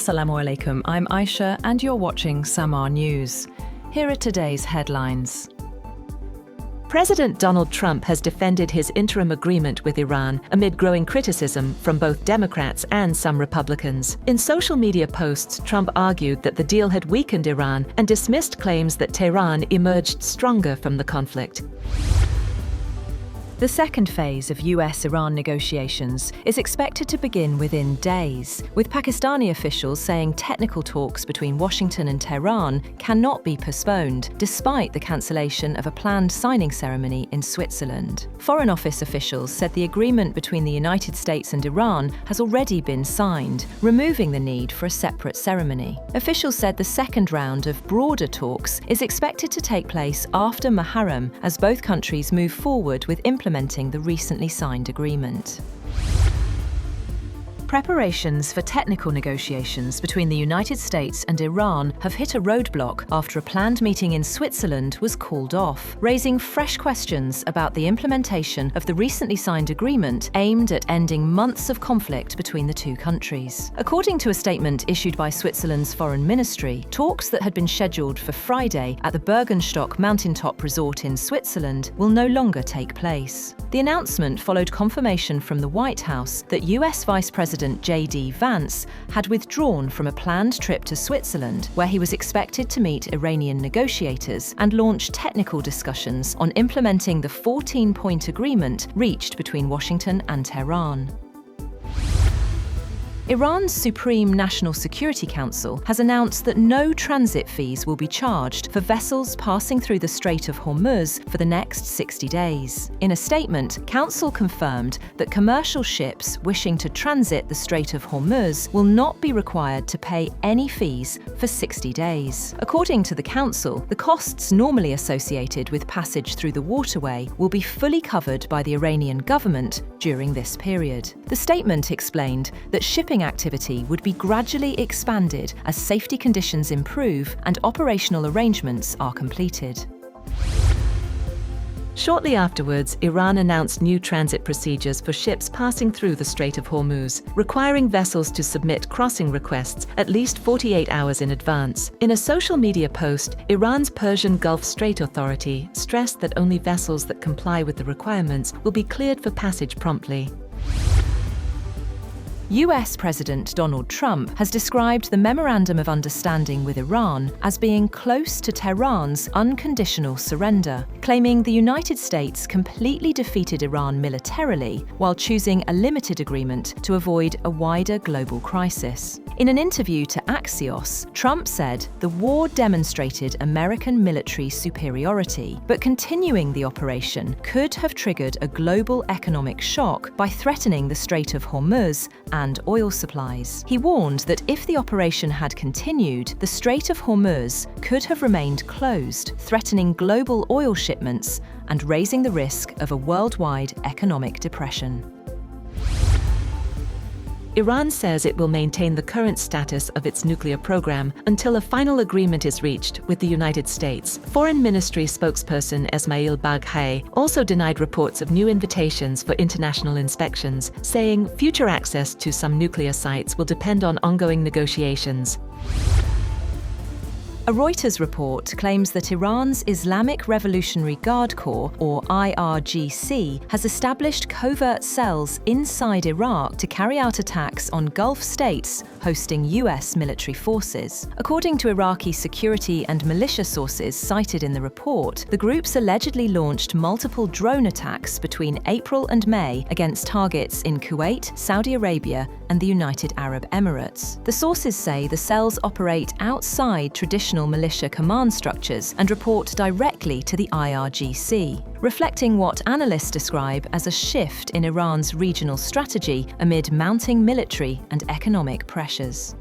Assalamu alaikum, I'm Aisha and you're watching Samaa News. Here are today's headlines. President Donald Trump has defended his interim agreement with Iran amid growing criticism from both Democrats and some Republicans. In social media posts, Trump argued that the deal had weakened Iran and dismissed claims that Tehran emerged stronger from the conflict. The second phase of US-Iran negotiations is expected to begin within days, with Pakistani officials saying technical talks between Washington and Tehran cannot be postponed, despite the cancellation of a planned signing ceremony in Switzerland. Foreign Office officials said the agreement between the United States and Iran has already been signed, removing the need for a separate ceremony. Officials said the second round of broader talks is expected to take place after Muharram, as both countries move forward with implementing the recently signed agreement. Preparations for technical negotiations between the United States and Iran have hit a roadblock after a planned meeting in Switzerland was called off, raising fresh questions about the implementation of the recently signed agreement aimed at ending months of conflict between the two countries. According to a statement issued by Switzerland's Foreign Ministry, talks that had been scheduled for Friday at the Bergenstock mountaintop resort in Switzerland will no longer take place. The announcement followed confirmation from the White House that US Vice President J.D. Vance had withdrawn from a planned trip to Switzerland, where he was expected to meet Iranian negotiators and launch technical discussions on implementing the 14-point agreement reached between Washington and Tehran. Iran's Supreme National Security Council has announced that no transit fees will be charged for vessels passing through the Strait of Hormuz for the next 60 days. In a statement, Council confirmed that commercial ships wishing to transit the Strait of Hormuz will not be required to pay any fees for 60 days. According to the Council, the costs normally associated with passage through the waterway will be fully covered by the Iranian government during this period. The statement explained that shipping activity would be gradually expanded as safety conditions improve and operational arrangements are completed. Shortly afterwards, Iran announced new transit procedures for ships passing through the Strait of Hormuz, requiring vessels to submit crossing requests at least 48 hours in advance. In a social media post, Iran's Persian Gulf Strait Authority stressed that only vessels that comply with the requirements will be cleared for passage promptly. US President Donald Trump has described the Memorandum of Understanding with Iran as being close to Tehran's unconditional surrender, claiming the United States completely defeated Iran militarily while choosing a limited agreement to avoid a wider global crisis. In an interview to Axios, Trump said the war demonstrated American military superiority, but continuing the operation could have triggered a global economic shock by threatening the Strait of Hormuz and oil supplies. He warned that if the operation had continued, the Strait of Hormuz could have remained closed, threatening global oil shipments and raising the risk of a worldwide economic depression. Iran says it will maintain the current status of its nuclear program until a final agreement is reached with the United States. Foreign Ministry spokesperson Esmail Baghaei also denied reports of new invitations for international inspections, saying future access to some nuclear sites will depend on ongoing negotiations. A Reuters report claims that Iran's Islamic Revolutionary Guard Corps, or IRGC, has established covert cells inside Iraq to carry out attacks on Gulf states hosting US military forces. According to Iraqi security and militia sources cited in the report, the groups allegedly launched multiple drone attacks between April and May against targets in Kuwait, Saudi Arabia, and the United Arab Emirates. The sources say the cells operate outside traditional militia command structures and report directly to the IRGC, reflecting what analysts describe as a shift in Iran's regional strategy amid mounting military and economic pressures.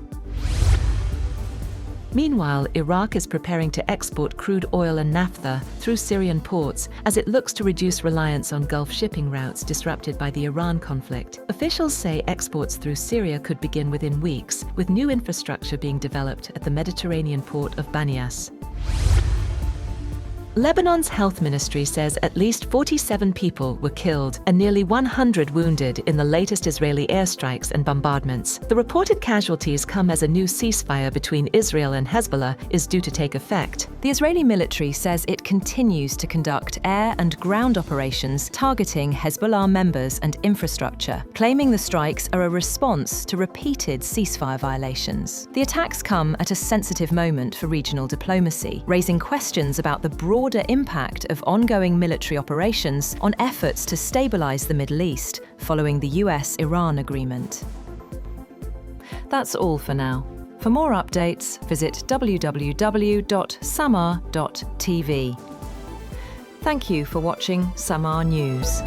Meanwhile, Iraq is preparing to export crude oil and naphtha through Syrian ports as it looks to reduce reliance on Gulf shipping routes disrupted by the Iran conflict. Officials say exports through Syria could begin within weeks, with new infrastructure being developed at the Mediterranean port of Banias. Lebanon's health ministry says at least 47 people were killed and nearly 100 wounded in the latest Israeli airstrikes and bombardments. The reported casualties come as a new ceasefire between Israel and Hezbollah is due to take effect. The Israeli military says it continues to conduct air and ground operations targeting Hezbollah members and infrastructure, claiming the strikes are a response to repeated ceasefire violations. The attacks come at a sensitive moment for regional diplomacy, raising questions about the broader impact of ongoing military operations on efforts to stabilize the Middle East following the US-Iran agreement. That's all for now. For more updates, visit www.samaa.tv. Thank you for watching Samaa News.